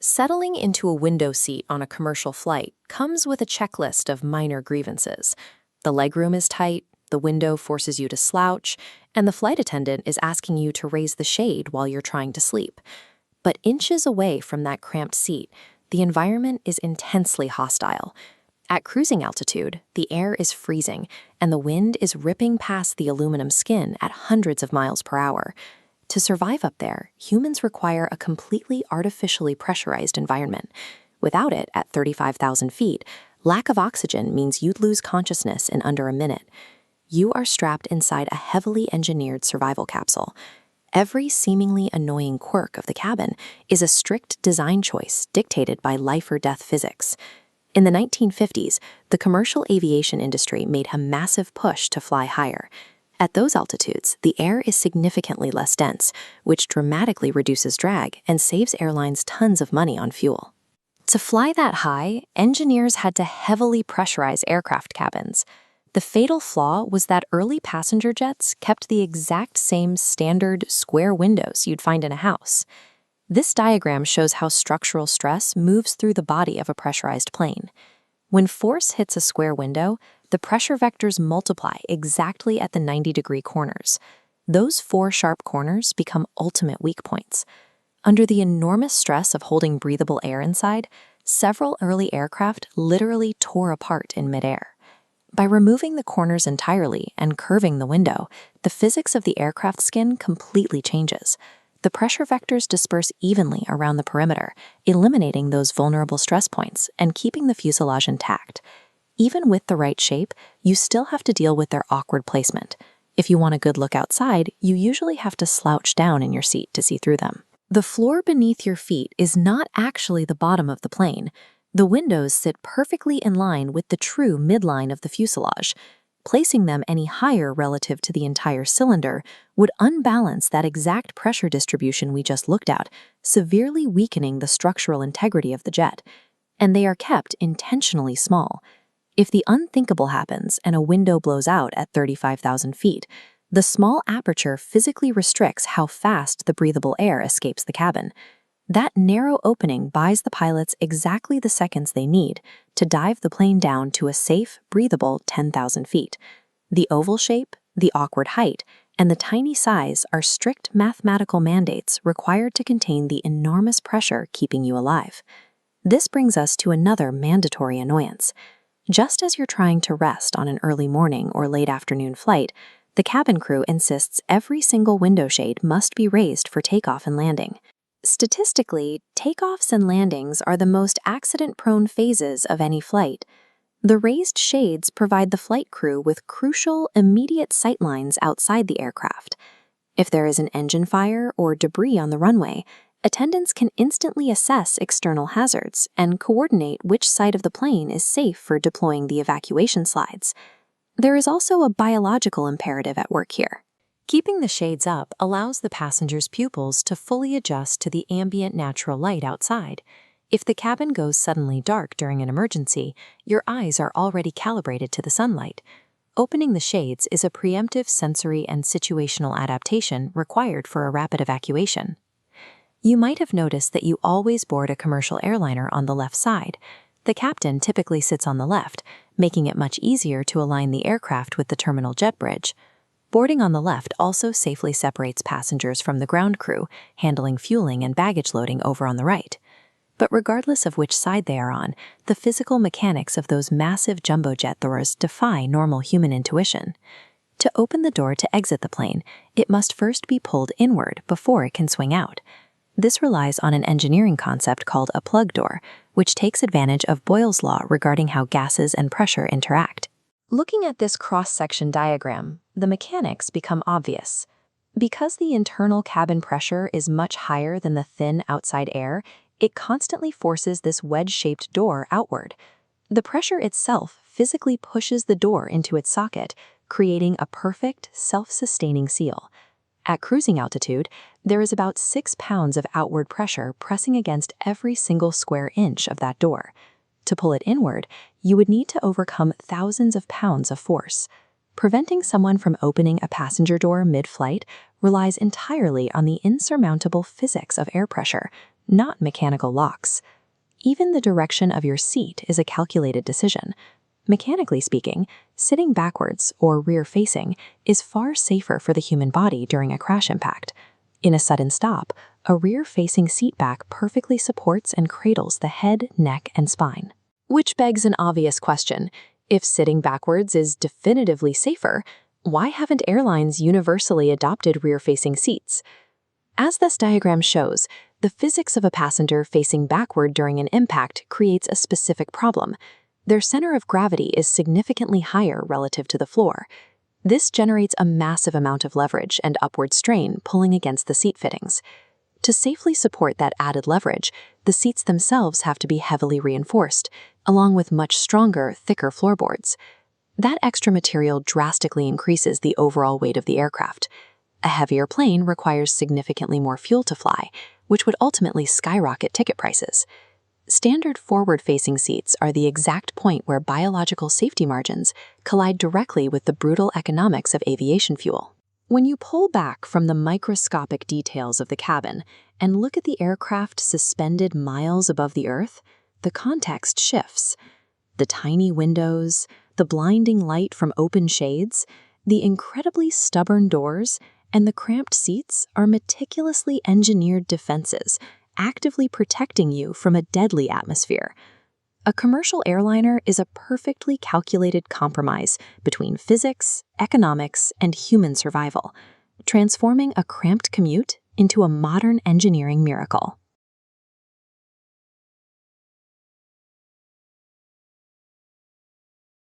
Settling into a window seat on a commercial flight comes with a checklist of minor grievances. The legroom is tight, the window forces you to slouch, and the flight attendant is asking you to raise the shade while you're trying to sleep. But inches away from that cramped seat, the environment is intensely hostile. At cruising altitude, the air is freezing, and the wind is ripping past the aluminum skin at hundreds of miles per hour. To survive up there, humans require a completely artificially pressurized environment. Without it, at 35,000 feet, lack of oxygen means you'd lose consciousness in under a minute. You are strapped inside a heavily engineered survival capsule. Every seemingly annoying quirk of the cabin is a strict design choice dictated by life or death physics. In the 1950s, the commercial aviation industry made a massive push to fly higher. At those altitudes, the air is significantly less dense, which dramatically reduces drag and saves airlines tons of money on fuel. To fly that high, engineers had to heavily pressurize aircraft cabins. The fatal flaw was that early passenger jets kept the exact same standard square windows you'd find in a house. This diagram shows how structural stress moves through the body of a pressurized plane. When force hits a square window, the pressure vectors multiply exactly at the 90-degree corners. Those 4 sharp corners become ultimate weak points. Under the enormous stress of holding breathable air inside, several early aircraft literally tore apart in midair. By removing the corners entirely and curving the window, the physics of the aircraft skin completely changes. The pressure vectors disperse evenly around the perimeter, eliminating those vulnerable stress points and keeping the fuselage intact. Even with the right shape, you still have to deal with their awkward placement. If you want a good look outside, you usually have to slouch down in your seat to see through them. The floor beneath your feet is not actually the bottom of the plane. The windows sit perfectly in line with the true midline of the fuselage. Placing them any higher relative to the entire cylinder would unbalance that exact pressure distribution we just looked at, severely weakening the structural integrity of the jet. And they are kept intentionally small. If the unthinkable happens and a window blows out at 35,000 feet, the small aperture physically restricts how fast the breathable air escapes the cabin. That narrow opening buys the pilots exactly the seconds they need to dive the plane down to a safe, breathable 10,000 feet. The oval shape, the awkward height, and the tiny size are strict mathematical mandates required to contain the enormous pressure keeping you alive. This brings us to another mandatory annoyance. Just as you're trying to rest on an early morning or late afternoon flight, the cabin crew insists every single window shade must be raised for takeoff and landing. Statistically, takeoffs and landings are the most accident-prone phases of any flight. The raised shades provide the flight crew with crucial, immediate sightlines outside the aircraft. If there is an engine fire or debris on the runway, attendants can instantly assess external hazards and coordinate which side of the plane is safe for deploying the evacuation slides. There is also a biological imperative at work here. Keeping the shades up allows the passenger's pupils to fully adjust to the ambient natural light outside. If the cabin goes suddenly dark during an emergency, your eyes are already calibrated to the sunlight. Opening the shades is a preemptive sensory and situational adaptation required for a rapid evacuation. You might have noticed that you always board a commercial airliner on the left side. The captain typically sits on the left, making it much easier to align the aircraft with the terminal jet bridge. Boarding on the left also safely separates passengers from the ground crew, handling fueling and baggage loading over on the right. But regardless of which side they are on, the physical mechanics of those massive jumbo jet doors defy normal human intuition. To open the door to exit the plane, it must first be pulled inward before it can swing out. This relies on an engineering concept called a plug door, which takes advantage of Boyle's law regarding how gases and pressure interact. Looking at this cross-section diagram, the mechanics become obvious. Because the internal cabin pressure is much higher than the thin outside air, it constantly forces this wedge-shaped door outward. The pressure itself physically pushes the door into its socket, creating a perfect, self-sustaining seal. At cruising altitude, there is about 6 pounds of outward pressure pressing against every single square inch of that door. To pull it inward, you would need to overcome thousands of pounds of force. Preventing someone from opening a passenger door mid-flight relies entirely on the insurmountable physics of air pressure, not mechanical locks. Even the direction of your seat is a calculated decision. Mechanically speaking, sitting backwards or rear-facing is far safer for the human body during a crash impact. In a sudden stop, a rear-facing seat back perfectly supports and cradles the head, neck, and spine. Which begs an obvious question. If sitting backwards is definitively safer, why haven't airlines universally adopted rear-facing seats? As this diagram shows, the physics of a passenger facing backward during an impact creates a specific problem. Their center of gravity is significantly higher relative to the floor. This generates a massive amount of leverage and upward strain pulling against the seat fittings. To safely support that added leverage, the seats themselves have to be heavily reinforced, along with much stronger, thicker floorboards. That extra material drastically increases the overall weight of the aircraft. A heavier plane requires significantly more fuel to fly, which would ultimately skyrocket ticket prices. Standard forward-facing seats are the exact point where biological safety margins collide directly with the brutal economics of aviation fuel. When you pull back from the microscopic details of the cabin and look at the aircraft suspended miles above the earth, the context shifts. The tiny windows, the blinding light from open shades, the incredibly stubborn doors, and the cramped seats are meticulously engineered defenses, actively protecting you from a deadly atmosphere. A commercial airliner is a perfectly calculated compromise between physics, economics, and human survival, transforming a cramped commute into a modern engineering miracle.